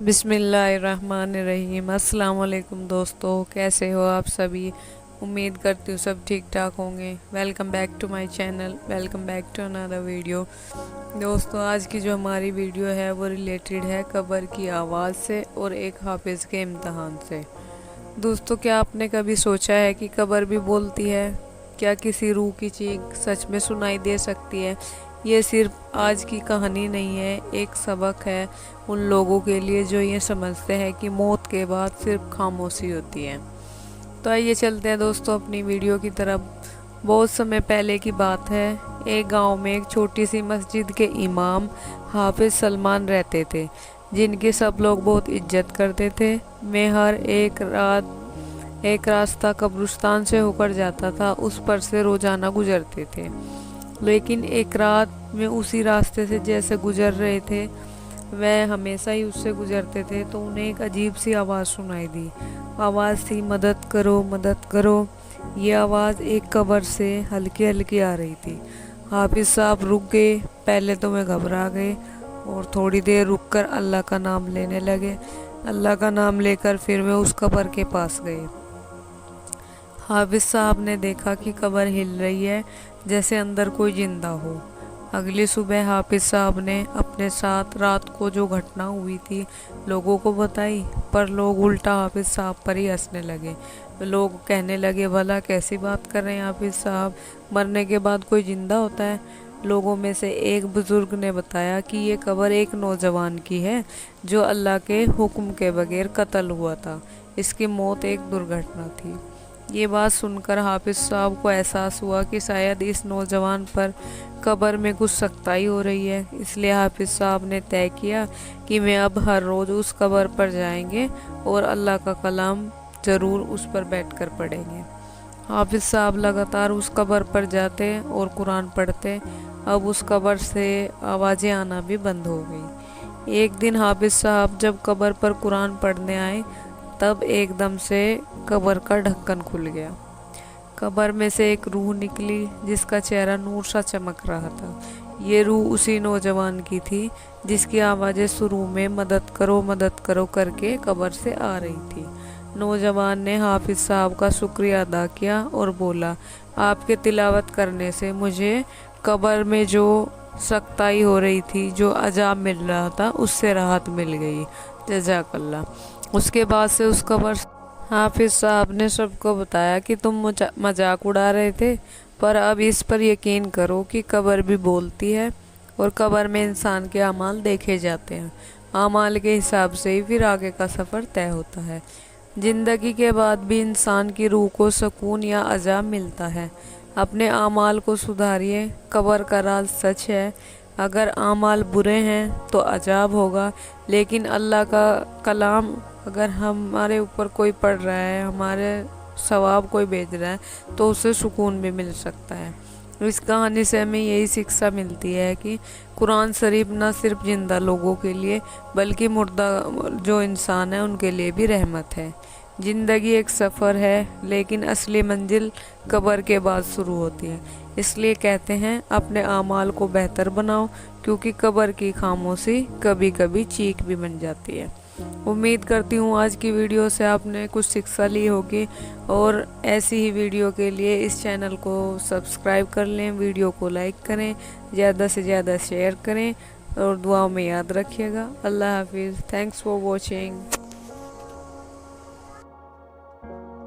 बिस्मिल्लाहिर्रहमानिर्रहीम। अस्सलाम वालेकुम दोस्तों, कैसे हो आप सभी। उम्मीद करती हूँ सब ठीक ठाक होंगे। Welcome back to my channel, welcome back to another video. दोस्तों, आज की जो हमारी वीडियो है वो रिलेटेड है कब्र की आवाज़ से और एक हाफिज़ के इम्तहान से। दोस्तों, क्या आपने कभी सोचा है कि कब्र भी बोलती है? क्या किसी रूह की चीख सच में सुनाई दे सकती है? ये सिर्फ आज की कहानी नहीं है, एक सबक है उन लोगों के लिए जो ये समझते हैं कि मौत के बाद सिर्फ खामोशी होती है। तो आइए चलते हैं दोस्तों अपनी वीडियो की तरफ। बहुत समय पहले की बात है। एक गांव में एक छोटी सी मस्जिद के इमाम हाफिज सलमान रहते थे, जिनकी सब लोग बहुत इज्जत करते थे। मैं हर एक रास्ता कब्रिस्तान से होकर जाता था, उस पर से रोजाना गुजरते थे। लेकिन एक रात में उसी रास्ते से जैसे गुजर रहे थे, वह हमेशा ही उससे गुजरते थे, तो उन्हें एक अजीब सी आवाज़ सुनाई दी। आवाज़ थी, मदद करो मदद करो। ये आवाज़ एक कब्र से हल्की हल्की आ रही थी। हाफिज साहब रुक गए। पहले तो मैं घबरा गए और थोड़ी देर रुककर अल्लाह का नाम लेने लगे। अल्लाह का नाम लेकर फिर वे उस कब्र के पास गए। हाफिज साहब ने देखा कि कब्र हिल रही है, जैसे अंदर कोई जिंदा हो। अगली सुबह हाफिज साहब ने अपने साथ रात को जो घटना हुई थी लोगों को बताई, पर लोग उल्टा हाफिज साहब पर ही हंसने लगे। लोग कहने लगे, भला कैसी बात कर रहे हैं हाफिज साहब, मरने के बाद कोई जिंदा होता है? लोगों में से एक बुजुर्ग ने बताया कि ये कब्र एक नौजवान की है जो अल्लाह के हुक्म के बगैर कत्ल हुआ था। इसकी मौत एक दुर्घटना थी। ये बात सुनकर हाफिज साहब को एहसास हुआ कि शायद इस नौजवान पर कब्र में कुछ सख्ताई हो रही है। इसलिए हाफिज साहब ने तय किया कि मैं अब हर रोज़ उस कब्र पर जाएंगे और अल्लाह का कलाम ज़रूर उस पर बैठकर पढ़ेंगे। हाफिज साहब लगातार उस कब्र पर जाते और कुरान पढ़ते। अब उस कब्र से आवाज़ें आना भी बंद हो गई। एक दिन हाफिज साहब जब कब्र पर कुरान पढ़ने आए, तब एकदम से कब्र का ढक्कन खुल गया। कब्र में से एक रूह निकली जिसका चेहरा नूर सा चमक रहा था। ये रूह उसी नौजवान की थी जिसकी आवाज़ें शुरू में मदद करो करके कब्र से आ रही थी। नौजवान ने हाफिज साहब का शुक्रिया अदा किया और बोला, आपके तिलावत करने से मुझे कब्र में जो सख्ताई हो रही थी, जो अजाब मिल रहा था, उससे राहत मिल गई। जज़ाकल्लाह। उसके बाद से उस कब्र हाफिज साहब ने सबको बताया कि तुम मजाक उड़ा रहे थे, पर अब इस पर यकीन करो कि कब्र भी बोलती है और कब्र में इंसान के अमाल देखे जाते हैं। अमाल के हिसाब से ही फिर आगे का सफ़र तय होता है। जिंदगी के बाद भी इंसान की रूह को सुकून या अजाब मिलता है। अपने अमाल को सुधारिए, कब्र का राज सच है। अगर अमाल बुरे हैं तो अजाब होगा, लेकिन अल्लाह का कलाम अगर हमारे ऊपर कोई पढ़ रहा है, हमारे सवाब कोई भेज रहा है, तो उसे सुकून भी मिल सकता है। इस कहानी से हमें यही शिक्षा मिलती है कि कुरान शरीफ न सिर्फ जिंदा लोगों के लिए बल्कि मुर्दा जो इंसान है उनके लिए भी रहमत है। ज़िंदगी एक सफ़र है, लेकिन असली मंजिल कब्र के बाद शुरू होती है। इसलिए कहते हैं, अपने आमाल को बेहतर बनाओ, क्योंकि कब्र की खामोशी कभी कभी चीख भी बन जाती है। उम्मीद करती हूँ आज की वीडियो से आपने कुछ शिक्षा ली होगी, और ऐसी ही वीडियो के लिए इस चैनल को सब्सक्राइब कर लें, वीडियो को लाइक करें, ज़्यादा से ज़्यादा शेयर करें और दुआओं में याद रखिएगा। अल्लाह हाफिज़। Thanks for watching.